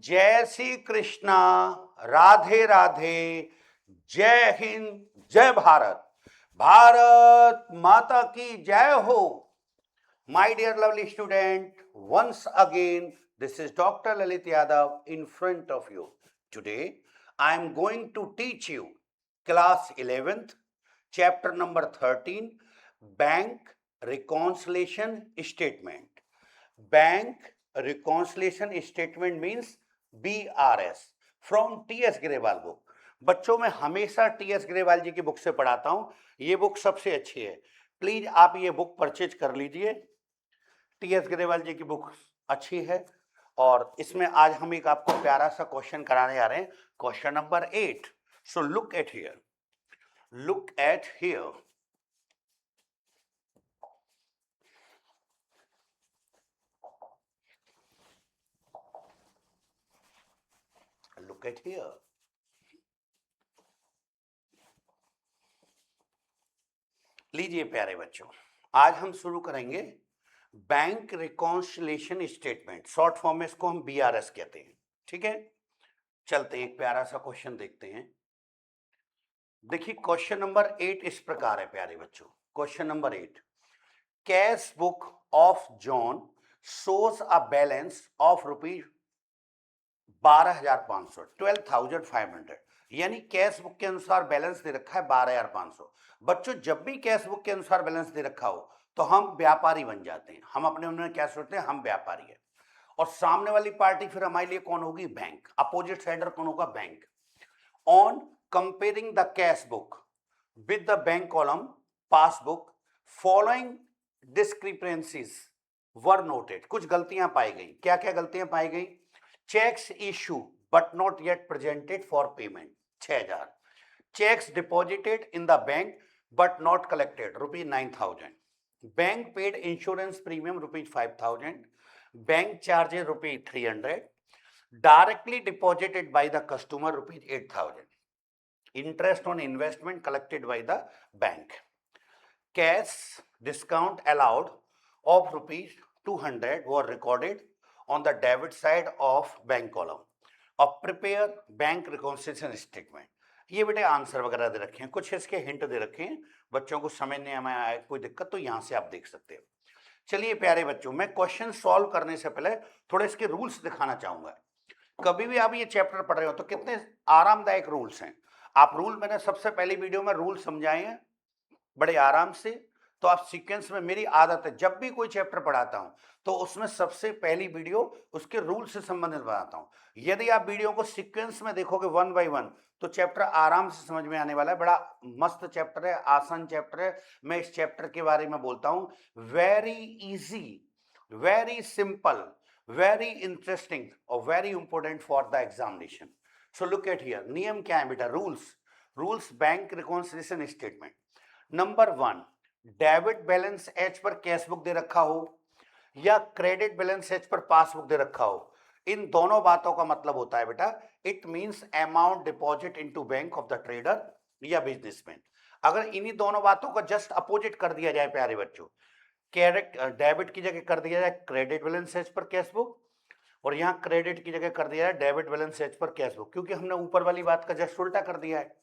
जय श्री कृष्णा, राधे राधे, जय हिंद, जय भारत, भारत माता की जय हो। My dear lovely student, once again, this is Dr. Lalit Yadav in front of you. Today, I am going to teach you class 11th, chapter number 13, Bank Reconciliation Statement. Bank Reconciliation Statement means BRS from T.S. Grewal book. बच्चों मैं हमेशा T.S.. Grewal जी की book से पढ़ाता हूं, ये book सबसे अच्छी है। प्लीज आप ये बुक परचेज कर लीजिए। टी.एस. ग्रेवाल जी की बुक अच्छी है और इसमें आज हम एक आपको प्यारा सा क्वेश्चन कराने जा रहे हैं, question number 8। So look at here, look at here. Look at here. लीजिए प्यारे बच्चों, आज हम शुरू करेंगे bank reconciliation statement, short form में इसको हम बीआरएस कहते हैं। ठीक है, चलते हैं एक प्यारा सा क्वेश्चन देखते हैं। देखिए क्वेश्चन नंबर 8 इस प्रकार है प्यारे बच्चों। Question number 8, cash book of John shows a balance of rupees 12,500, 12,500, यानी कैश बुक के अनुसार बैलेंस दे रखा है 12,500। बच्चों जब भी कैश बुक के अनुसार बैलेंस दे रखा हो तो हम व्यापारी बन जाते हैं। हम अपने में क्या सोचते हैं, हम व्यापारी है। और सामने वाली पार्टी फिर हमारे लिए कौन होगी, बैंक। अपोजिट साइडर कौन होगा, bank. On comparing the cash book with the bank column passbook, following discrepancies were noted. कुछ गलतियां पाई गई। क्या क्या गलतियां पाई गई, cheques issue but not yet presented for payment 6,000, cheques deposited in the bank but not collected rupees 9,000, bank paid insurance premium rupees 5,000, bank charges rupees 300, directly deposited by the customer rupees 8,000, interest on investment collected by the bank, cash discount allowed of rupees 200 were recorded on the debit side of bank column of prepare bank reconciliation statement। ये बेटे answer वगैरह दे रखे हैं, कुछ इसके hint दे रखे हैं, बच्चों को समझने में आए कोई दिक्कत तो यहां से आप देख सकते हो। चलिए प्यारे बच्चों, मैं क्वेश्चन सॉल्व करने से पहले थोड़े इसके रूल्स दिखाना चाहूंगा। कभी भी आप ये चैप्टर पढ़ रहे हो तो कितने आरामदायक रूल्स हैं। आप रूल, मैंने सबसे पहली वीडियो में रूल समझाए हैं बड़े आराम से। तो आप सीक्वेंस में, मेरी आदत है जब भी कोई चैप्टर पढ़ाता हूं तो उसमें सबसे पहली वीडियो उसके रूल से संबंधित बनाता हूं। यदि आप वीडियो को सीक्वेंस में देखोगे वन बाय वन तो चैप्टर आराम से समझ में आने वाला है। बड़ा मस्त चैप्टर है, आसान चैप्टर है। मैं इस चैप्टर के बारे में बोलता हूं, very easy, very simple, very interesting or very important for the examination. So look at here, नियम क्या है बेटा, rules bank reconciliation statement. Number 1, debit balance as per cash book दे रखा हो या credit balance as per passbook दे रखा हो, इन दोनों बातों का मतलब होता है बेटा, it means amount deposit into bank of the trader या बिजनेसमैन। अगर इन्हीं दोनों बातों का जस्ट अपोजिट कर दिया जाए प्यारे बच्चों, डेबिट की जगह कर दिया जाए credit balance as per cash book और यहाँ क्रेडिट की जगह कर दिया जाए debit balance as per cash book, क्योंकि हमने ऊपर वाली बात का जस्ट उल्टा कर दिया है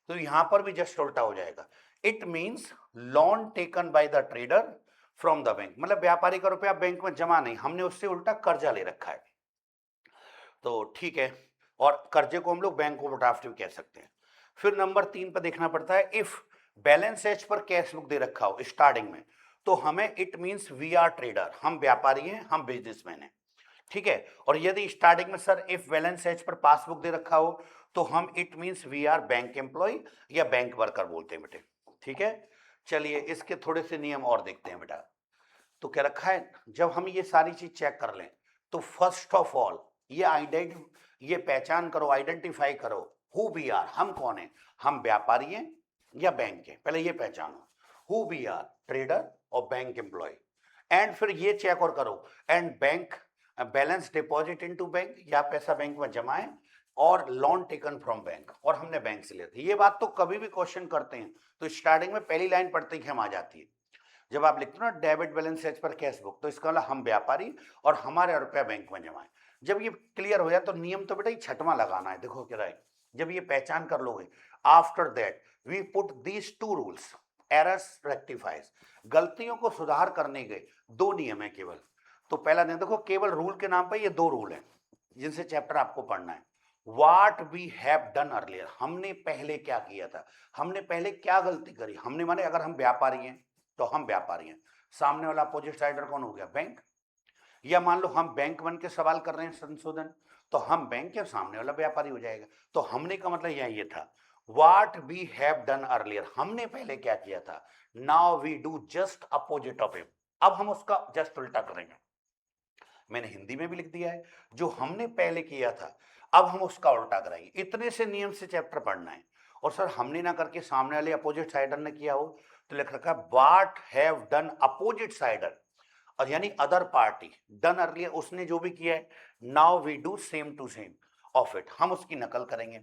तो यहाँ पर भी जस्ट उल्टा हो जाएगा। It means loan taken by the trader from the bank, मतलब व्यापारी का रुपया बैंक में जमा नहीं, हमने उससे उल्टा कर्जा ले रखा है। तो ठीक है, और कर्जे को हम लोग बैंक ओवरड्राफ्ट भी कह सकते हैं। फिर नंबर 3 पर देखना पड़ता है, if balance as per cash book दे रखा हो स्टार्टिंग में तो हमें it means we are trader, हम व्यापारी हैं, हम बिजनेसमैन हैं। ठीक है, और यदि स्टार्टिंग में sir if balance as per passbook दे रखा हो तो हम it means we are bank employ या बैंक वर्कर बोलते हैं बेटे। ठीक है, चलिए इसके थोड़े से नियम और देखते हैं बेटा। तो क्या रखा है, जब हम ये सारी चीज चेक कर लें तो फर्स्ट ऑफ ऑल ये पहचान करो, आइडेंटिफाई करो हु वी आर, हम कौन है, हम व्यापारी हैं या बैंक है, पहले ये पहचानो हु वी आर, ट्रेडर और बैंक एम्प्लॉय। एंड फिर ये चेक और करो, and bank balance deposit into bank, या पैसा बैंक में जमा है, और लोन टेकन फ्रॉम बैंक, और हमने बैंक से लिया था। ये बात तो कभी भी क्वेश्चन करते हैं तो स्टार्टिंग में पहली लाइन पढ़ते ही हम आ जाती है। जब आप लिखते हो ना debit balance as per cash book, तो इसका मतलब हम व्यापारी और हमारे रुपया बैंक में जमा है। जब ये क्लियर हो जाए तो नियम तो बेटा ये छठवां लगाना है, देखो क्या है। जब ये पहचान कर लोगे, after that we put these two rules, errors rectifies, गलतियों को सुधार करने के दो नियम है केवल। तो पहला नियम देखो, केवल रूल के नाम पर ये दो रूल हैं जिनसे चैप्टर आपको पढ़ना है। What we have done earlier, हमने पहले क्या किया था, हमने पहले क्या गलती करी। हमने माने अगर हम व्यापारी हैं तो हम व्यापारी हैं, सामने वाला अपोजिट साइडर कौन हो गया, बैंक। या मान लो हम बैंक बन के सवाल कर रहे हैं संशोधन, तो हम बैंक के सामने वाला व्यापारी हो जाएगा। तो हमने का मतलब यह ये था, what we have done earlier, हमने पहले क्या किया था, now we do just opposite of him, अब हम उसका जस्ट उल्टा करेंगे। मैंने हिंदी में भी लिख दिया है, जो हमने पहले किया था अब हम उसका उल्टा करेंगे। इतने से नियम से चैप्टर पढ़ना है। और सर हमने ना करके सामने वाले अपोजिट साइडर ने किया हो, तो लिख रखा है what have done opposite cider, और यानी अदर पार्टी डन अर्लियर, उसने जो भी किया है, now we do same to same of it, हम उसकी नकल करेंगे।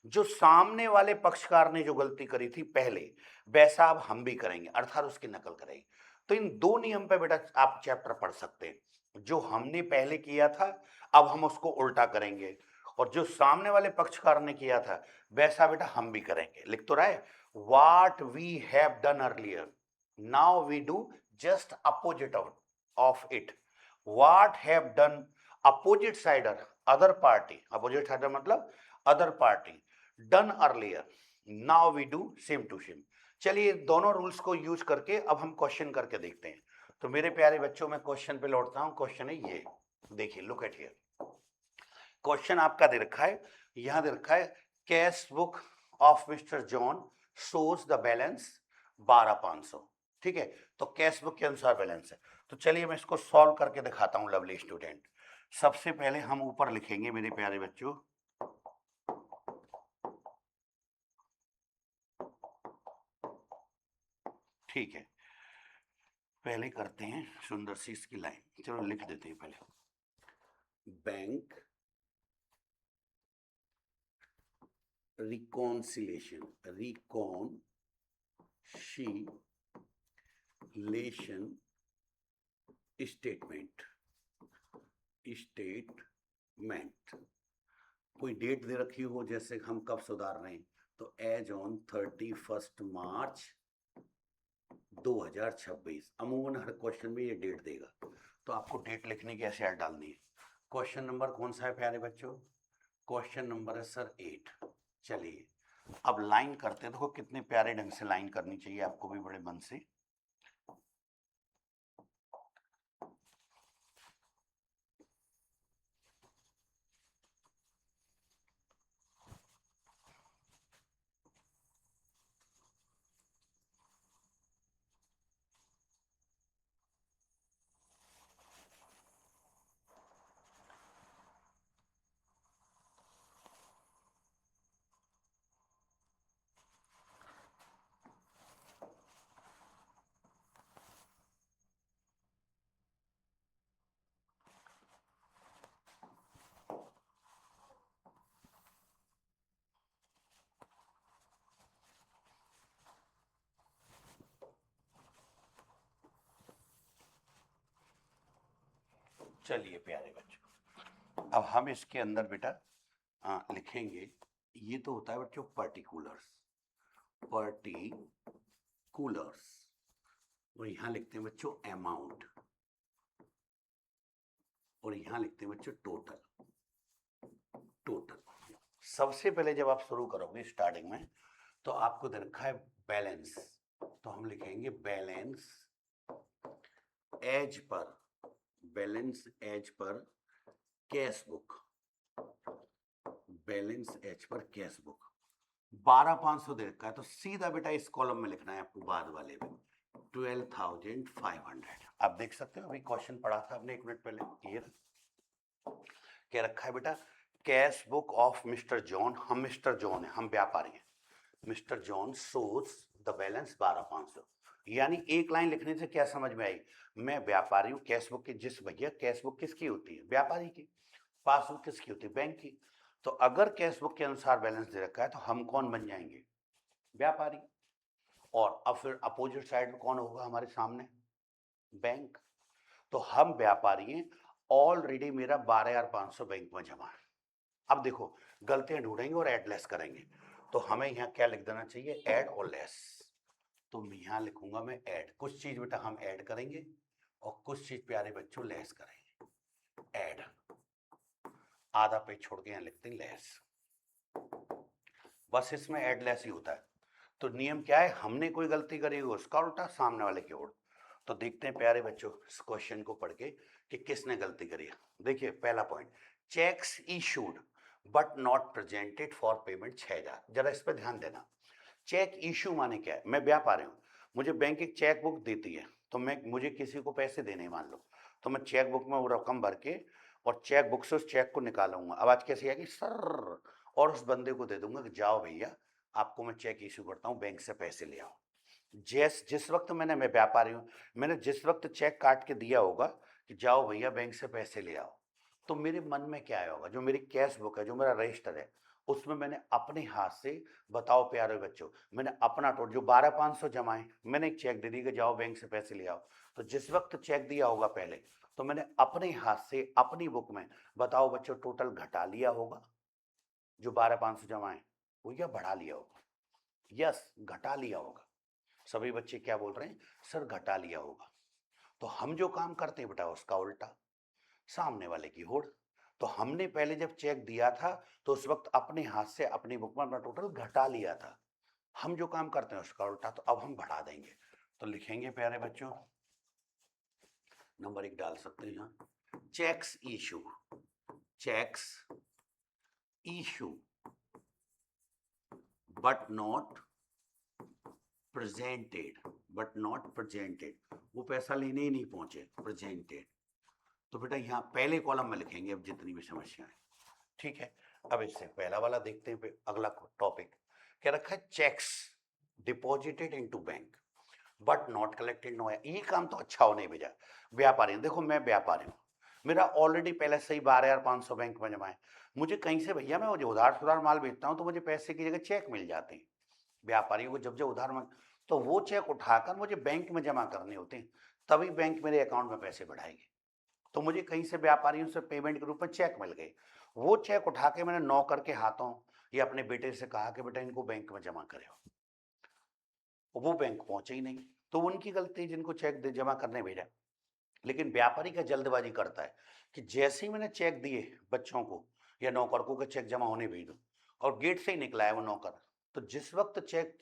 जो सामने वाले पक्षकार ने जो गलती करी थी पहले, वैसा अब हम भी करेंगे, अर्थात उसकी नकल करेंगे। तो इन दो नियम पे बेटा आप चैप्टर पढ़ सकते हैं। जो हमने पहले किया था अब हम उसको उल्टा करेंगे, और जो सामने वाले पक्षकार ने किया था वैसा बेटा हम भी करेंगे। लिख तो रहा है, what we have done earlier now we do just opposite of it, what have done opposite side or other party, opposite side or मतलब other party, done earlier now we do same to same. चलिए दोनों rules को use करके अब हम question करके देखते हैं। तो मेरे प्यारे बच्चों में क्वेश्चन पे लौटता हूं। क्वेश्चन है ये, देखिए लुक एट हियर। क्वेश्चन आपका दे रखा है, यहां दे रखा है cash book of mister John shows the balance 12,500। ठीक है, तो कैश बुक के अनुसार बैलेंस है। तो चलिए मैं इसको सॉल्व करके दिखाता हूं लवली स्टूडेंट। सबसे पहले हम ऊपर लिखेंगे मेरे प्यारे बच्चों, ठीक है, पहले करते हैं सुंदर सी इसकी लाइन, चलो लिख देते हैं पहले, बैंक रिकॉन्सिलेशन, रिकॉन्सिलेशन स्टेटमेंट, कोई डेट दे रखी हो, जैसे हम कब सुधार रहे हैं, तो एज ऑन 31 मार्च 2026। अमूमन हर क्वेश्चन में ये डेट देगा, तो आपको डेट लिखने की ऐसे ऐड डालनी है। क्वेश्चन नंबर कौन सा है प्यारे बच्चों, क्वेश्चन नंबर है सर 8। चलिए अब लाइन करते हैं, देखो कितने प्यारे ढंग से लाइन करनी चाहिए आपको भी बड़े मन से। चलिए प्यारे बच्चों, अब हम इसके अंदर बेटा लिखेंगे, ये तो होता है बच्चों पर्टिकुलर्स, और यहां लिखते हैं बच्चों अमाउंट, और यहां लिखते हैं बच्चों टोटल। सबसे पहले जब आप शुरू करोगे स्टार्टिंग में, तो आपको दे रखा है बैलेंस, तो हम लिखेंगे balance as per, cash book, 12,500 दे रखा है, तो सीधा बेटा इस कॉलम में लिखना है आपको, बाद वाले में 12,500। आप देख सकते हो, अभी क्वेश्चन पढ़ा था आपने 1 मिनट पहले, ये क्या रखा है बेटा, cash book of mister John, हम मिस्टर जॉन है, हम व्यापारी हैं, mister John shows the balance 12,500। यानी एक लाइन लिखने से क्या समझ में आई, मैं व्यापारी हूं, कैश बुक की, जिस भैया कैश बुक किसकी होती है, व्यापारी की, पासबुक किसकी होती है, बैंक की। तो अगर कैश बुक के अनुसार बैलेंस दे रखा है तो हम कौन बन जाएंगे, व्यापारी। और अब फिर अपोजिट साइड में कौन होगा हमारे सामने? बैंक। तो हम व्यापारी हैं, ऑलरेडी मेरा 12,500 बैंक में जमा है। अब देखो गलतियां ढूंढेंगे और एड लेस करेंगे, तो हमें यहाँ क्या लिख देना चाहिए? ऐड और लेस। तो यहाँ लिखूंगा मैं ऐड, कुछ चीज बेटा हम ऐड करेंगे और कुछ चीज प्यारे बच्चों लेस करेंगे। ऐड, आधा पेज छोड़ के यहाँ लिखते हैं लेस। बस इसमें ऐड लेस ही होता है। तो नियम क्या है? हमने कोई गलती करी हो उसका उल्टा, सामने वाले की ओर। तो देखते हैं प्यारे बच्चों इस क्वेश्चन को पढ़ के कि किसने गलती करी है। देखिए पहला point, cheques issued but not presented for payment 6,000। जरा इस पर ध्यान देना। चेक इशू माने क्या है? मैं व्यापारी हूँ, मुझे बैंक एक चेक बुक देती है, तो मुझे किसी को पैसे देने मान लो, तो मैं चेक बुक में वो रकम भर के और चेक बुक से उस चेक को निकालूंगा। आवाज कैसी आएगी? सर। और उस बंदे को दे दूंगा कि जाओ भैया आपको मैं चेक इशू करता हूँ, बैंक से पैसे ले आओ। जिस वक्त मैं व्यापारी हूँ, मैंने जिस वक्त चेक काट के दिया होगा कि जाओ भैया बैंक से पैसे ले आओ, तो मेरे मन में क्या आया होगा? जो मेरी कैश बुक है, जो मेरा रजिस्टर है, उसमें मैंने अपने हाथ से, बताओ प्यारे बच्चों, मैंने अपना टोटल जो 12,500 जमा है, मैंने एक चेक दे दी कि जाओ बैंक से पैसे ले आओ। तो जिस वक्त चेक दिया होगा पहले, तो मैंने अपने हाथ से अपनी बुक में, बताओ बच्चों, टोटल घटा लिया होगा जो 12,500 जमा है वो, या बढ़ा लिया होगा? यस, घटा लिया होगा। सभी बच्चे क्या बोल रहे हैं? सर घटा लिया होगा। तो हम जो काम करते हैं बेटा उसका उल्टा, सामने वाले की होड़। तो हमने पहले जब चेक दिया था तो उस वक्त अपने हाथ से अपनी बुक में अपना टोटल घटा लिया था। हम जो काम करते हैं उसका उल्टा, तो अब हम बढ़ा देंगे। तो लिखेंगे प्यारे बच्चों, नंबर 1 डाल सकते हैं यहाँ, cheques issue, cheques issue but not presented, but not presented, वो पैसा लेने ही नहीं पहुंचे, प्रेजेंटेड। तो बेटा यहाँ पहले कॉलम में लिखेंगे अब जितनी भी समस्या है, ठीक है। अब इससे पहला वाला देखते हैं, अगला टॉपिक क्या रखा है? Cheques deposited into bank but not collected no. ये काम तो अच्छा होने भेजा। व्यापारी, देखो मैं व्यापारी हूँ, मेरा ऑलरेडी पहले से ही 12,500 बैंक में जमा है। मुझे कहीं से भैया, मैं मुझे उधार सुधार माल बेचता हूँ तो मुझे पैसे की जगह चेक मिल जाते हैं। व्यापारियों को जब जब उधार मांग, तो वो चेक उठाकर मुझे बैंक में जमा करने होते हैं, तभी बैंक मेरे अकाउंट में पैसे बढ़ाएंगे। तो मुझे कहीं से व्यापारियों से पेमेंट के रूप में चेक मिल गए, वो चेक उठा के मैंने नौकर के हाथों या अपने बेटे से कहा कि बेटा इनको बैंक में जमा करे, वो बैंक पहुंचे ही नहीं, तो उनकी गलती जिनको चेक जमा करने भेजा। लेकिन व्यापारी का जल्दबाजी करता है कि जैसे ही मैंने चेक दिए बच्चों को या नौकर को कि चेक जमा होने भेज दो, और गेट से ही निकला है वो नौकर, तो जिस वक्त चेक,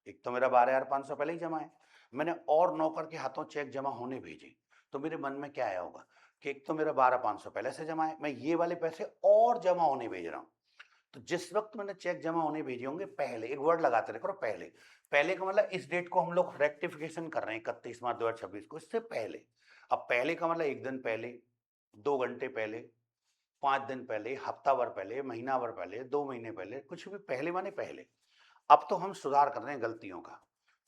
एक तो मेरा 12,500 पहले ही जमा है, मैंने और नौकर के हाथों चेक जमा होने भेजे, तो मेरे मन में क्या आया होगा कि एक तो मेरा 12,500 पहले से जमा है, मैं ये वाले पैसे और जमा होने भेज रहा हूँ। तो जिस वक्त मैंने चेक जमा होने भेजे होंगे, पहले एक वर्ड लगाते रहे, पहले, पहले का मतलब इस डेट को हम लोग रेक्टिफिकेशन कर रहे हैं 31 मार्च 2026 को, इससे पहले। अब पहले का मतलब 1 दिन पहले, 2 घंटे पहले, 5 दिन पहले, हफ्ता भर पहले, महीना भर पहले, 2 महीने पहले, कुछ भी पहले माने पहले। अब तो हम सुधार कर रहे हैं गलतियों का,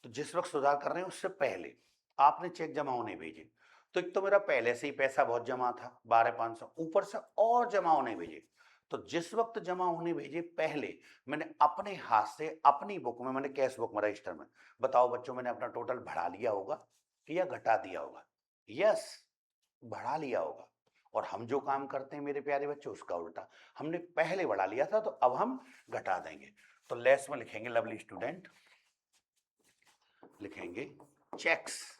तो जिस वक्त सुधार कर रहे हैं उससे पहले आपने चेक जमा होने भेजे, तो एक तो मेरा पहले से ही पैसा बहुत जमा था 12,500, ऊपर से और जमा होने भेजे। तो जिस वक्त जमा होने भेजे पहले, मैंने अपने हाथ से अपनी बुक में, मैंने कैश बुक में, रजिस्टर में, बताओ बच्चों, मैंने अपना टोटल बढ़ा लिया होगा या घटा दिया होगा? यस, बढ़ा लिया होगा। और हम जो काम करते हैं मेरे प्यारे बच्चों उसका उल्टा, हमने पहले बढ़ा लिया था तो अब हम घटा देंगे। तो लेस में लिखेंगे, लवली स्टूडेंट, लिखेंगे चेक्स,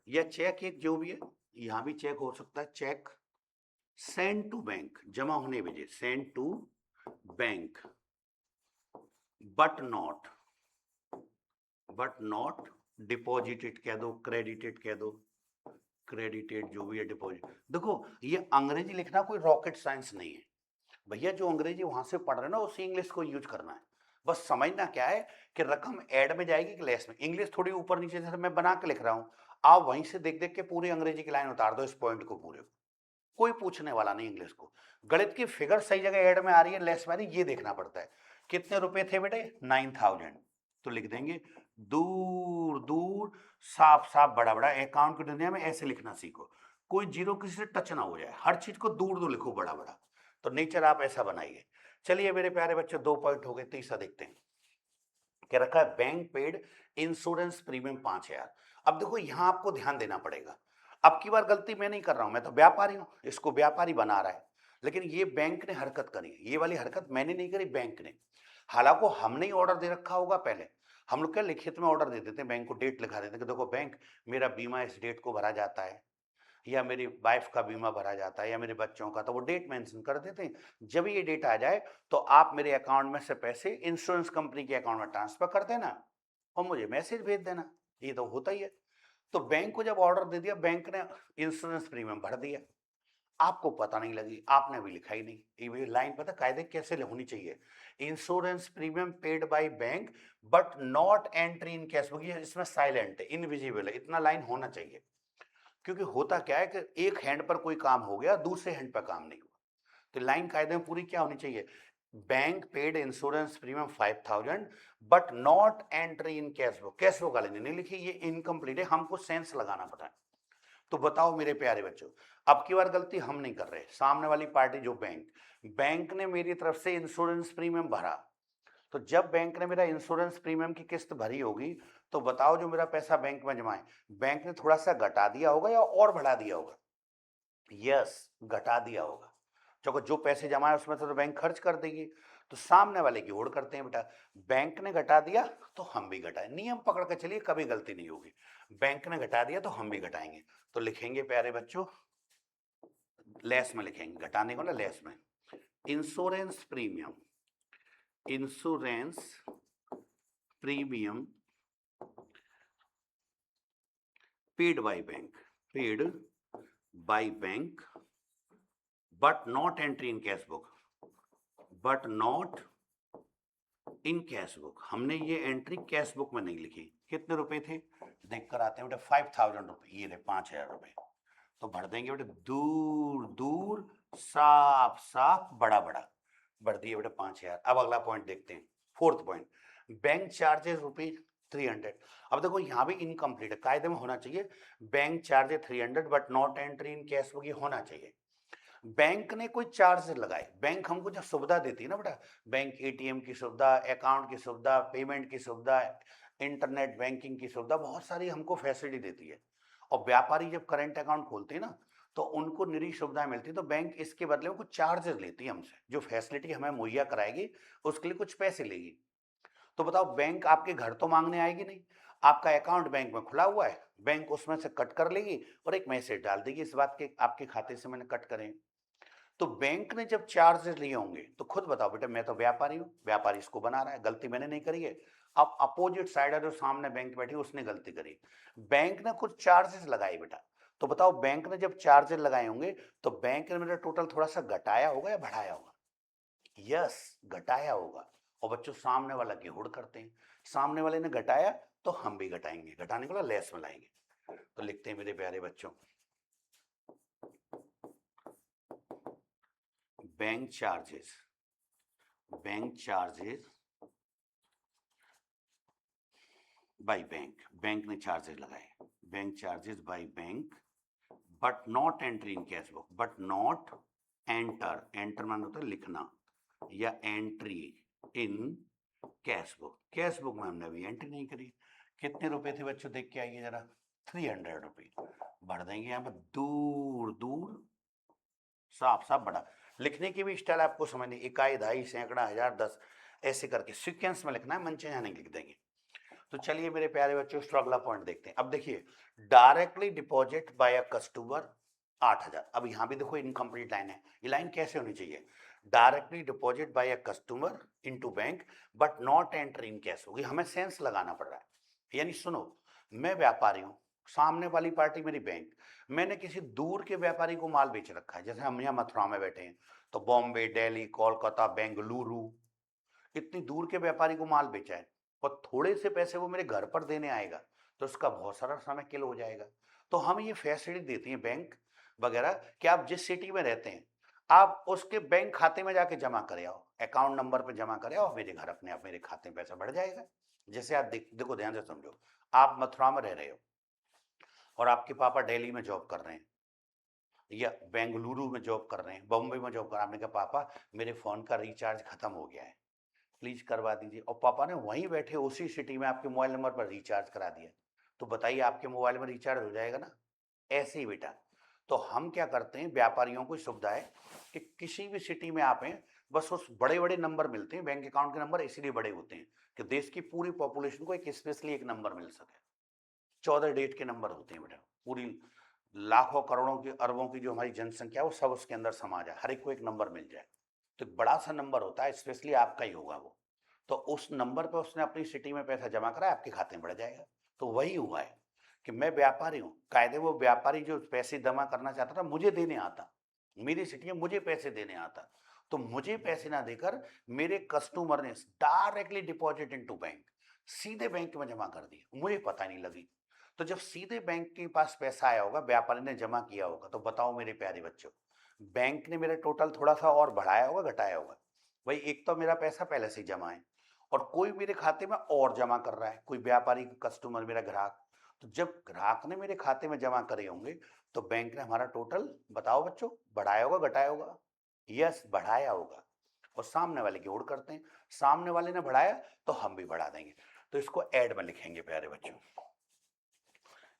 या चेक एक जो भी है, यहां भी चेक हो सकता है, चेक सेंड टू बैंक, जमा होने भेजे, send to bank, but not deposited कह दो, क्रेडिटेड कह दो, क्रेडिटेड जो भी है, डिपॉजिट। देखो ये अंग्रेजी लिखना कोई रॉकेट साइंस नहीं है भैया, जो अंग्रेजी वहां से पढ़ रहे हैं ना उसी इंग्लिश को यूज करना है। बस समझना क्या है कि रकम ऐड में जाएगी कि लेस में। इंग्लिश थोड़ी ऊपर नीचे, जैसे मैं बना के लिख रहा हूं, आप वहीं से देख देख के पूरी अंग्रेजी की लाइन उतार दो, इस पॉइंट को पूरे, कोई पूछने वाला नहीं इंग्लिश को। गणित की फिगर सही जगह ऐड में आ रही है, लेस में आ रही है, ये देखना पड़ता है। कितने रुपए थे बेटे? 9,000, तो लिख देंगे दूर दूर, साफ साफ बड़ा बड़ा। अकाउंट की दुनिया में ऐसे लिखना सीखो, कोई जीरो किसी से टच ना हो जाए, हर चीज को दूर दूर लिखो, बड़ा बड़ा। तो नेचर आप ऐसा बनाइए। चलिए मेरे प्यारे बच्चों, 2 पॉइंट हो गए, तीसरा देखते हैं क्या रखा है, बैंक पेड इंश्योरेंस प्रीमियम 5,000। अब देखो यहाँ आपको ध्यान देना पड़ेगा, अब की बार गलती मैं नहीं कर रहा हूं, मैं तो व्यापारी हूं, इसको व्यापारी बना रहा है, लेकिन ये बैंक ने हरकत करी है, ये वाली हरकत मैंने नहीं करी, बैंक ने। हालांकि हमने ही ऑर्डर दे रखा होगा पहले, हम लोग क्या लिखित में ऑर्डर दे देते हैं, बैंक को डेट लिखा देते हैं कि देखो बैंक, मेरा बीमा इस डेट को भरा जाता है, या मेरी वाइफ का बीमा भरा जाता है, या मेरे बच्चों का, तो वो डेट मेंशन कर देते हैं। जब ये डेट आ जाए तो आप मेरे अकाउंट में से पैसे इंश्योरेंस कंपनी के अकाउंट में ट्रांसफर कर देना और मुझे मैसेज भेज देना। ये तो होता ही है। तो बैंक को जब ऑर्डर दे दिया, बैंक ने इंश्योरेंस प्रीमियम भर दिया, आपको पता नहीं लगी, आपने भी लिखा ही नहीं। ये लाइन पता कायदे कैसे होनी चाहिए, insurance premium paid by bank but not entry in cash book, ये इसमें साइलेंट है, इनविजिबल है, इतना लाइन होना चाहिए। क्योंकि होता क्या है कि एक हैंड पर कोई काम हो गया, दूसरे हैंड पर काम नहीं हुआ। तो लाइन कायदे में पूरी क्या होनी चाहिए, bank paid insurance premium 5,000 but not entry in cash book, cash book वाले ने नहीं लिखी, ये इनकम्प्लीट है, हमको सेंस लगाना पड़ा है। तो बताओ मेरे प्यारे बच्चों, अब की बार गलती हम नहीं कर रहे, सामने वाली पार्टी जो बैंक, बैंक ने मेरी तरफ से इंश्योरेंस प्रीमियम भरा, तो जब बैंक ने मेरा इंश्योरेंस प्रीमियम की किस्त भरी होगी, तो बताओ जो मेरा पैसा बैंक में जमा है, बैंक ने थोड़ा सा घटा दिया होगा या और बढ़ा दिया होगा? यस, घटा दिया होगा। क्योंकि जो पैसे जमा है उसमें से तो बैंक खर्च कर देगी, तो सामने वाले की होड़ करते हैं बेटा, बैंक ने घटा दिया तो हम भी घटाएं, नियम पकड़ के चलिए, कभी गलती नहीं होगी। बैंक ने घटा दिया तो हम भी घटाएंगे, तो लिखेंगे प्यारे बच्चों, लेस में लिखेंगे, घटाने को ना लेस में, insurance premium, insurance premium paid by bank, paid by bank but not entry in cash book, but not in cash book, हमने ये एंट्री कैश बुक में नहीं लिखी। कितने रुपए थे देख कर आते हैं बेटा, 5,000 रुपए, ये रहे 5,000 रुपए, तो भर देंगे बेटा, दूर दूर साफ साफ बड़ा बड़ा, भर दिए बेटा 5,000। अब अगला पॉइंट देखते हैं, fourth point, bank charges rupees 300। अब देखो यहाँ भी इनकम्प्लीट है, कायदे में होना चाहिए bank charges 300 but not entry in cash book, ये होना चाहिए। बैंक ने कोई चार्ज लगाए, बैंक हमको जो सुविधा देती है ना बेटा, बैंक एटीएम की सुविधा, अकाउंट की सुविधा, पेमेंट की सुविधा, इंटरनेट बैंकिंग की सुविधा, बहुत सारी हमको फैसिलिटी देती है। और व्यापारी जब करंट अकाउंट खोलते हैं ना, तो उनको निरी सुविधाएं मिलती है, तो बैंक इसके बदले में कुछ चार्जेस लेती है हमसे, जो फैसिलिटी हमें मुहैया कराएगी उसके लिए कुछ पैसे लेगी। तो बताओ, बैंक आपके घर तो मांगने आएगी नहीं, आपका अकाउंट बैंक में खुला हुआ है, बैंक उसमें से कट कर लेगी और एक मैसेज डाल देगी इस बात के आपके खाते से मैंने कट करें। तो बैंक ने जब चार्जेस लिए होंगे, तो खुद बताओ बेटा, मैं तो व्यापारी हूं, व्यापारी इसको बना रहा है, गलती मैंने नहीं करी है। अब अपोजिट साइड है जो सामने बैंक बैठी, उसने गलती करी, बैंक ने कुछ चार्जेस लगाए बेटा। तो बताओ, बैंक ने जब चार्जेस लगाए होंगे, तो बैंक ने मेरा टोटल थोड़ा सा घटाया होगा या बढ़ाया होगा? यस, घटाया होगा। और बच्चों, सामने वाला गेहुड़ करते हैं, सामने वाले ने घटाया तो हम भी घटाएंगे, घटाने को लेस में लाएंगे। तो लिखते हैं मेरे प्यारे बच्चों, bank charges, bank charges by bank, bank ने चार्जेस लगाए, bank charges by bank but not entry in cash book, but not enter, enter मान होता है लिखना, या entry in cash book, cash book में हमने अभी एंट्री नहीं करी। कितने रुपए थे बच्चों, देख के आइए जरा, 300 रुपये, भर देंगे यहाँ पर दूर दूर साफ साफ बड़ा। लिखने की भी स्टाइल आपको समझनी, इकाई, दहाई, सैकड़ा, हजार, 10, ऐसे करके सीक्वेंस में लिखना है, मनचे यहाँ नहीं लिख देंगे। तो चलिए मेरे प्यारे बच्चों, इसका अगला पॉइंट देखते हैं। अब देखिए, directly deposit by a customer 8,000। अब यहाँ भी देखो इनकम्प्लीट लाइन है, ये लाइन कैसे होनी चाहिए, directly deposit by a customer into bank but not enter in cash होगी, हमें सेंस लगाना पड़ रहा है। यानी सुनो, मैं व्यापारी हूँ, सामने वाली पार्टी मेरी बैंक, मैंने किसी दूर के व्यापारी को माल बेच रखा है, जैसे हम यहाँ मथुरा में बैठे हैं, तो बॉम्बे, दिल्ली, कोलकाता, बेंगलुरु, इतनी दूर के व्यापारी को माल बेचा है, और थोड़े से पैसे वो मेरे घर पर देने आएगा, तो उसका बहुत सारा समय किल हो जाएगा। तो हम ये फैसिलिटी देती हैं बैंक वगैरह कि आप जिस सिटी में रहते हैं, आप उसके बैंक खाते में जाके जमा करे आओ, अकाउंट नंबर पे जमा करे आओ, मेरे घर अपने आप मेरे खाते में पैसा बढ़ जाएगा। जैसे आप देखो, ध्यान से समझो, आप मथुरा में रह रहे हो और आपके पापा दिल्ली में जॉब कर रहे हैं, या बेंगलुरु में जॉब कर रहे हैं, बॉम्बे में जॉब कर रहे हैं, आपने कहा पापा मेरे फोन का रिचार्ज खत्म हो गया है, प्लीज करवा दीजिए। और पापा ने वहीं बैठे उसी सिटी में आपके मोबाइल नंबर पर रिचार्ज करा दिया, तो बताइए आपके मोबाइल में रिचार्ज हो जाएगा ना। ऐसे ही बेटा, तो हम क्या करते हैं, व्यापारियों को सुविधा है कि किसी भी सिटी में आप हैं, बस उस बड़े बड़े नंबर मिलते हैं, बैंक अकाउंट के नंबर इसलिए बड़े होते हैं कि देश की पूरी पॉपुलेशन को एक स्पेशली एक नंबर मिल सके। 14 डेट के नंबर होते हैं बेटा, पूरी लाखों करोड़ों की अरबों की जो हमारी जनसंख्या है वो सब उसके अंदर समा जाए, हर एक को एक नंबर मिल जाए। तो एक बड़ा सा नंबर होता है, स्पेशली आपका ही होगा वो। तो उस नंबर पे उसने अपनी सिटी में पैसा जमा करा, आपके खाते में बढ़ जाएगा। तो वही हुआ है कि मैं व्यापारी हूँ, कायदे वो व्यापारी जो पैसे जमा करना चाहता था मुझे देने आता, मेरी सिटी में मुझे पैसे देने आता, तो मुझे पैसे ना देकर मेरे कस्टमर ने डायरेक्टली डिपॉजिट इनटू बैंक, सीधे बैंक में जमा कर दिया, मुझे पता नहीं लगी। तो जब सीधे बैंक के पास पैसा आया होगा, व्यापारी ने जमा किया होगा, तो बताओ मेरे प्यारे बच्चों, बैंक ने मेरा टोटल थोड़ा सा और बढ़ाया होगा घटाया होगा? भाई एक तो मेरा पैसा पहले से ही जमा है, और कोई मेरे खाते में और जमा कर रहा है, कोई व्यापारी कस्टमर मेरा ग्राहक। तो जब ग्राहक ने मेरे खाते में जमा करे होंगे, तो बैंक ने हमारा टोटल, बताओ बच्चों, बढ़ाया होगा घटाया होगा? यस, बढ़ाया होगा। और सामने वाले की होड़ करते हैं, सामने वाले ने बढ़ाया तो हम भी बढ़ा देंगे। तो इसको ऐड में लिखेंगे प्यारे बच्चों,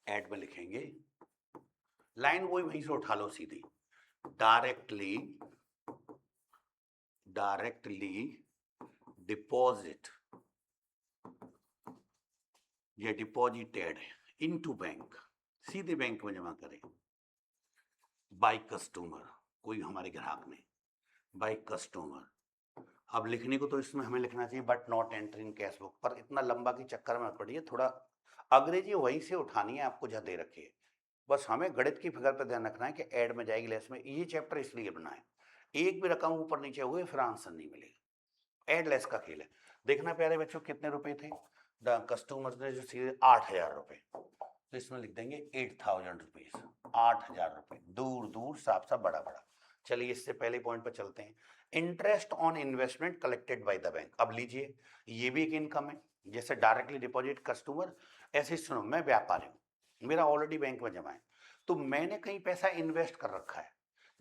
ऐड में लिखेंगे, लाइन वही वहीं से उठा लो सीधी, डायरेक्टली, डायरेक्टली डिपॉजिट या डिपॉजिटेड इनटू बैंक, सीधे बैंक में जमा करें, बाय कस्टमर, कोई हमारे ग्राहक ने, बाय कस्टमर। अब लिखने को तो इसमें हमें लिखना चाहिए but not entering cash book, पर इतना लंबा की चक्कर में पड़िए, थोड़ा अंग्रेजी वहीं से उठानी है आपको जहाँ दे रखी है। बस हमें गणित की फिगर पर ध्यान रखना है कि ऐड में जाएगी लेस में, ये चैप्टर इसलिए बनाए, एक भी रकम ऊपर नीचे हुए फिर आंसर नहीं मिलेगा। ऐड लेस का खेल है। देखना प्यारे बच्चों कितने रुपए थे, द कस्टमर ने जो सीधे 8,000 रुपए, तो इसमें लिख देंगे 8,000 रुपीज, 8,000 रुपए, दूर दूर साफ साफ बड़ा बड़ा। चलिए इससे पहले पॉइंट पर चलते हैं, interest on investment collected by the bank. अब लीजिए, ये भी एक इनकम है, जैसे डायरेक्टली डिपॉजिट कस्टमर, ऐसे सुनो, मैं व्यापारी हूँ, मेरा ऑलरेडी बैंक में जमा है, तो मैंने कहीं पैसा इन्वेस्ट कर रखा है।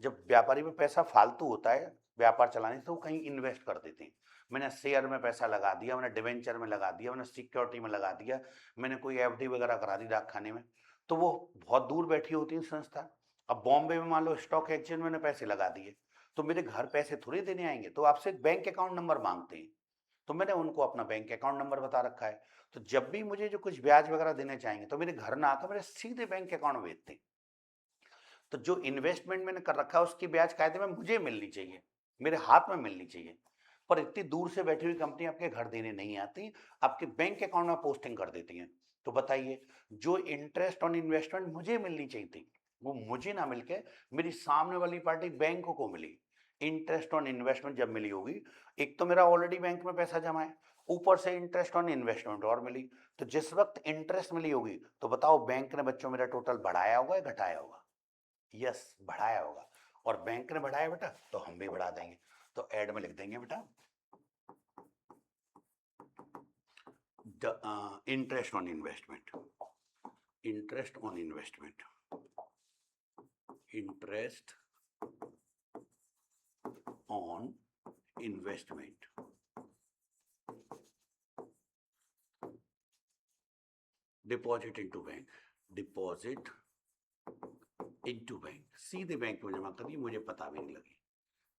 जब व्यापारी में पैसा फालतू होता है व्यापार चलाने से, तो वो कहीं इन्वेस्ट कर देते हैं। मैंने शेयर में पैसा लगा दिया, मैंने डिवेंचर में लगा दिया, मैंने सिक्योरिटी में लगा दिया, मैंने कोई एफडी वगैरह करा दी डाक खाने में, तो वो बहुत दूर बैठी होती है संस्था। अब बॉम्बे में मान लो स्टॉक एक्सचेंज में मैंने पैसे लगा दिए, तो मेरे घर पैसे थोड़ी देने आएंगे, तो आपसे एक बैंक अकाउंट नंबर मांगते हैं, तो मैंने उनको अपना बैंक अकाउंट नंबर बता रखा है। तो जब भी मुझे जो कुछ ब्याज वगैरह देने चाहेंगे, तो मेरे घर ना आकर मेरे सीधे बैंक अकाउंट में भेजते हैं। तो जो इन्वेस्टमेंट मैंने कर रखा है उसकी ब्याज कायदे में मुझे मिलनी चाहिए, मेरे हाथ में मिलनी चाहिए। पर इतनी दूर से बैठी हुई कंपनी आपके घर देने नहीं आती, आपके बैंक अकाउंट में पोस्टिंग कर देती हैं। तो बताइए, जो इंटरेस्ट ऑन इन्वेस्टमेंट मुझे मिलनी चाहिए थी, वो मुझे ना मिलके मेरी सामने वाली पार्टी बैंक को मिली। इंटरेस्ट ऑन इन्वेस्टमेंट जब मिली होगी, एक तो मेरा ऑलरेडी बैंक में पैसा जमा है, ऊपर से इंटरेस्ट ऑन इन्वेस्टमेंट और मिली, तो जिस वक्त इंटरेस्ट मिली होगी, तो बताओ बैंक ने बच्चों मेरा टोटल बढ़ाया होगा या घटाया होगा? यस, बढ़ाया होगा। और बैंक ने बढ़ाया बेटा, तो हम भी बढ़ा देंगे। तो ऐड में लिख देंगे बेटा, interest on investment, interest on investment, interest on investment, deposit into bank, deposit into bank, सीधे बैंक में जमा कर दिए, मुझे पता भी नहीं लगी।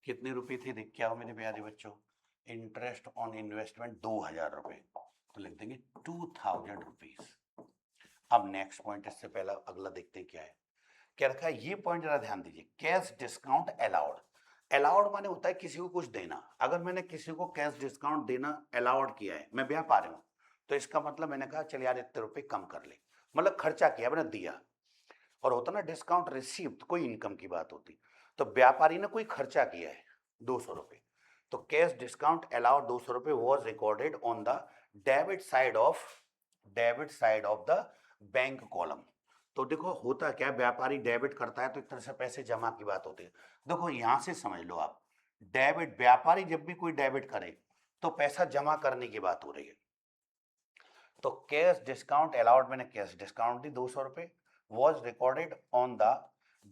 कितने रुपए थे देख क्या हो मेरे प्यारे बच्चों, इंटरेस्ट ऑन इन्वेस्टमेंट 2,000 रुपए, तो लिख देंगे 2,000 रुपीज। अब नेक्स्ट पॉइंट, इससे पहला अगला देखते हैं क्या है, क्या रखा है, ये पॉइंट जरा ध्यान दीजिए, कैश डिस्काउंट अलाउड। अलाउड माने होता है किसी को कुछ देना। अगर मैंने किसी को कैश डिस्काउंट देना अलाउड किया है, मैं व्यापारी हूं, तो इसका मतलब मैंने कहा चल यार इतने रुपए कम कर ले, मतलब खर्चा किया मैंने, दिया। और होता ना डिस्काउंट रिसीव्ड, कोई इनकम की बात होती, तो व्यापारी ने कोई खर्चा किया है 200 रुपए, तो कैश डिस्काउंट अलाउड 200 रुपए was recorded on the debit side of, debit side of the bank column. तो देखो होता क्या, व्यापारी डेबिट करता है तो एक तरह से पैसे जमा की बात होती है। देखो यहां से समझ लो आप, डेबिट, व्यापारी जब भी कोई डेबिट करे तो पैसा जमा करने की बात हो रही है। तो कैश डिस्काउंट अलाउड, मैंने कैश डिस्काउंट दी 200 रुपए, was recorded on the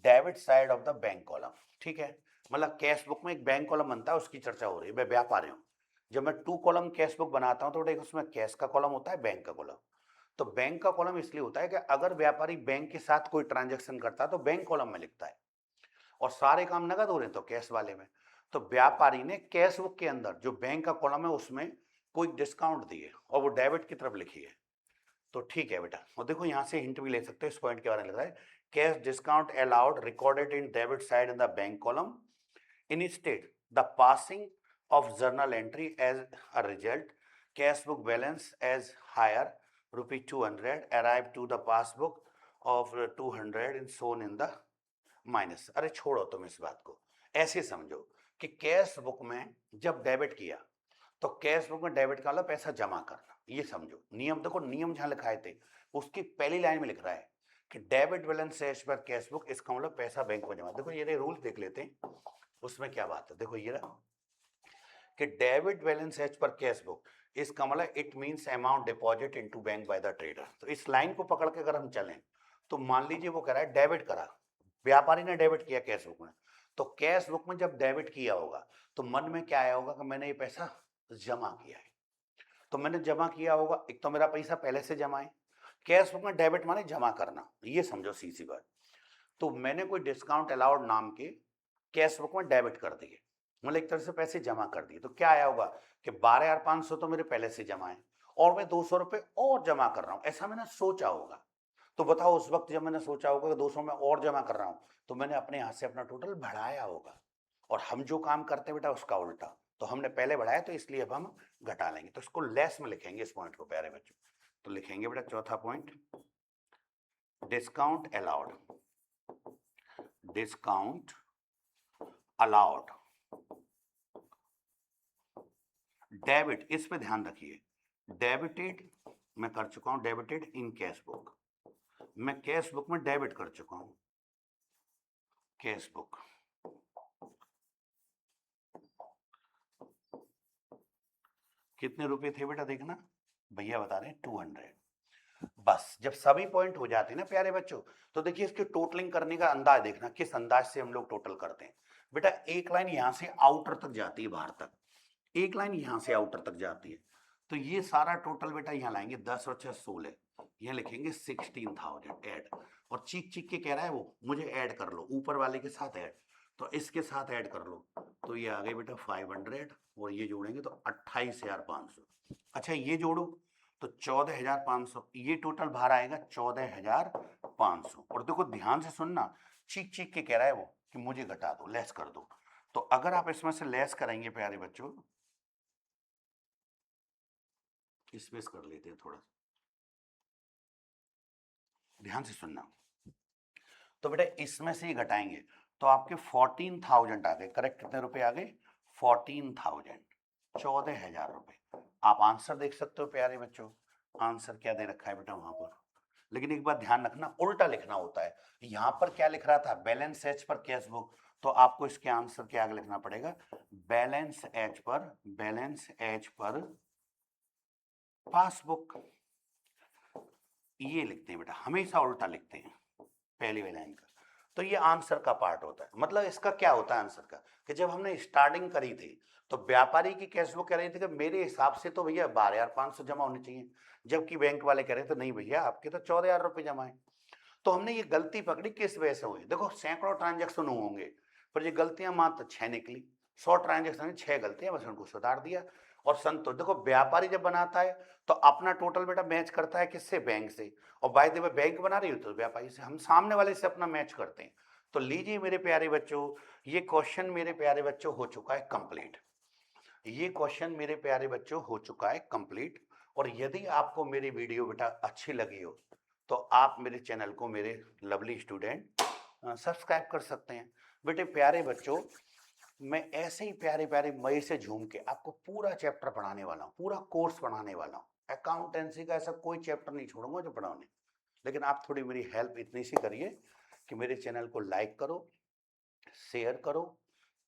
debit side of the bank column. ठीक है, मतलब कैश बुक में एक बैंक कॉलम बनता है, उसकी चर्चा हो रही है, मैं व्यापारी हूं, जब मैं 2 कॉलम कैश बुक बनाता हूँ तो बेटा उसमें कैश का कॉलम होता है, बैंक का कॉलम। तो बैंक का कॉलम इसलिए होता है कि अगर व्यापारी बैंक के साथ कोई ट्रांजैक्शन करता है तो बैंक कॉलम में लिखता है, और सारे काम नगद हो रहे हैं तो कैश वाले में। तो व्यापारी ने कैश बुक के अंदर जो बैंक का कॉलम है उसमें कोई डिस्काउंट दिए और वो डेबिट की तरफ लिखी है, तो ठीक है बेटा। और देखो यहाँ से हिंट भी ले सकते हो, इस पॉइंट के बारे में लिखा है, cash discount allowed recorded in debit side in the bank column, instead the passing of journal entry as a result, cash book balance as higher rupee 200 arrived to the passbook of 200 and shown in the minus। अरे छोड़ो तुम इस बात को, ऐसे समझो कि cash book में जब डेबिट किया तो कैश बुक में डेबिट का मतलब पैसा जमा करना, ये समझो। नियम देखो, नियम जहां लिखाए थे उसकी पहली लाइन में लिख रहा है कि debit balance as per cash book, इसका मतलब पैसा बैंक में जमा। देखो ये रूल देख लेते हैं उसमें क्या बात है। देखो ये रहा कि debit balance as per cash book, इसका मतलब it means amount deposit into bank by the trader. तो इस लाइन को पकड़ के अगर हम चलें तो मान लीजिए वो कह रहा है डेबिट करा, व्यापारी ने डेबिट किया कैश बुक में, तो कैश बुक में जब डेबिट किया होगा तो मन में क्या आया होगा कि मैंने ये पैसा जमा किया है। तो मैंने जमा किया होगा, एक तो मेरा पैसा पहले से जमा है, कैश बुक में डेबिट माने जमा करना, ये समझो सीधी बात। तो मैंने कोई डिस्काउंट अलाउड नाम के कैश बुक में डेबिट कर दिए, मतलब एक तरह से पैसे जमा कर दिए। तो क्या आया होगा कि 12,500 तो मेरे पहले से जमा है और मैं 200 रुपए और जमा कर रहा हूं, ऐसा मैंने सोचा होगा। तो बताओ उस वक्त जब मैंने सोचा होगा कि 200 में और जमा कर रहा हूं, तो मैंने अपने यहां से अपना टोटल बढ़ाया होगा। और हम जो काम करते हैं बेटा उसका उल्टा, तो हमने पहले बढ़ाया तो इसलिए अब हम घटा लेंगे। तो इसको लेस में लिखेंगे इस पॉइंट को प्यारे बच्चों। तो लिखेंगे बेटा चौथा point, discount allowed, discount allowed debit, इस पे ध्यान रखिए, डेबिटेड मैं कर चुका हूं, डेबिटेड इन कैश बुक, मैं कैश बुक में डेबिट कर चुका हूं, कैश बुक। कितने रुपए थे बेटा, देखना भैया बता रहे हैं 200। बस जब सभी पॉइंट हो जाते हैं ना प्यारे बच्चों, तो देखिए इसकी टोटलिंग करने का अंदाज देखना, किस अंदाज से हम लोग टोटल करते हैं। बेटा एक लाइन यहां से आउटर तक जाती है, बाहर तक, एक लाइन यहां से आउटर तक जाती है, तो ये सारा टोटल बेटा यहां लाएंगे 10 और 6 16, यहां लिखेंगे 16,000 ऐड। और चीख चीख के कह रहा है वो मुझे ऐड कर लो, ऊपर वाले के साथ ऐड, तो इसके साथ ऐड कर लो, तो ये आ गए बेटा 500 और ये जोड़ेंगे तो 28,500। अच्छा ये जोड़ो तो 14,500, ये टोटल बाहर आएगा 14,500। और देखो ध्यान से सुनना, चीख चीख के कह रहा है वो कि मुझे घटा दो, लेस कर दो। तो अगर आप इसमें से लेस करेंगे प्यारे बच्चों, स्पेस कर लेते हैं थोड़ा, ध्यान से सुनना। तो बेटा इसमें से ही घटाएंगे तो आपके 14,000 आ गए, करेक्ट कितने रुपए आ गए 14,000, 14,000 रुपए। आप आंसर देख सकते हो प्यारे बच्चों, आंसर क्या दे रखा है बेटा वहां पर। लेकिन एक बात ध्यान रखना, उल्टा लिखना होता है। यहां पर क्या लिख रहा था, balance as per cash book, तो आपको इसके आंसर के आगे लिखना पड़ेगा बैलेंस एच पर, बैलेंस एच पर पासबुक। ये लिखते हैं बेटा, हमेशा उल्टा लिखते हैं पहली वाली लाइन का। तो ये आंसर का पार्ट होता है। मतलब इसका क्या होता है आंसर का, कि जब हमने स्टार्टिंग करी थी तो व्यापारी की कैश बुक कह रही थी कि मेरे हिसाब से तो भैया 12,500 जमा होने चाहिए, जबकि बैंक वाले कह रहे थे नहीं भैया आपके तो 14,000 रुपए जमा है। तो हमने ये गलती पकड़ी, किस वजह से हुई, देखो सैकड़ों ट्रांजेक्शन होंगे पर ये गलतियां मात्र 6 निकली, 100 ट्रांजेक्शन में 6 गलतियां, बस उनको सुधार दिया। और संतोष, देखो व्यापारी जब बनाता है तो अपना टोटल बेटा मैच करता है किससे, बैंक से। और बाय द वे बैंक बना रही हो तो व्यापारी से, हम सामने वाले से अपना मैच करते हैं। तो लीजिए मेरे प्यारे बच्चों, ये क्वेश्चन मेरे प्यारे बच्चों हो चुका है कंप्लीट, ये क्वेश्चन मेरे प्यारे बच्चों हो चुका है कंप्लीट। और यदि आपको मेरी वीडियो बेटा अच्छी लगी हो तो आप मेरे चैनल को, मेरे लवली स्टूडेंट, सब्सक्राइब कर सकते हैं। बेटे प्यारे बच्चों, मैं ऐसे ही प्यारे प्यारे मजे से झूम के आपको पूरा चैप्टर पढ़ाने वाला हूँ, पूरा कोर्स पढ़ाने वाला हूँ। अकाउंटेंसी का ऐसा कोई चैप्टर नहीं छोड़ूंगा जो पढ़ाने। लेकिन आप थोड़ी मेरी हेल्प इतनी सी करिए कि मेरे चैनल को लाइक करो, शेयर करो,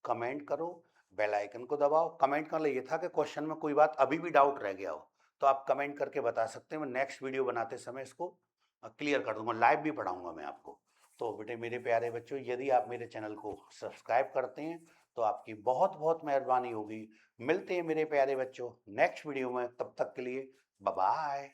कमेंट करो, बेल आइकन को दबाओ। कमेंट कर ले, ये था कि क्वेश्चन में कोई बात अभी भी डाउट रह गया हो तो आप कमेंट करके बता सकते हैं, मैं नेक्स्ट वीडियो बनाते समय इसको क्लियर कर दूंगा, लाइव भी पढ़ाऊंगा मैं आपको। तो बेटे मेरे प्यारे बच्चों, यदि आप मेरे चैनल को सब्सक्राइब करते हैं तो आपकी बहुत बहुत मेहरबानी होगी। मिलते हैं मेरे प्यारे बच्चों नेक्स्ट वीडियो में, तब तक के लिए बाय बाय।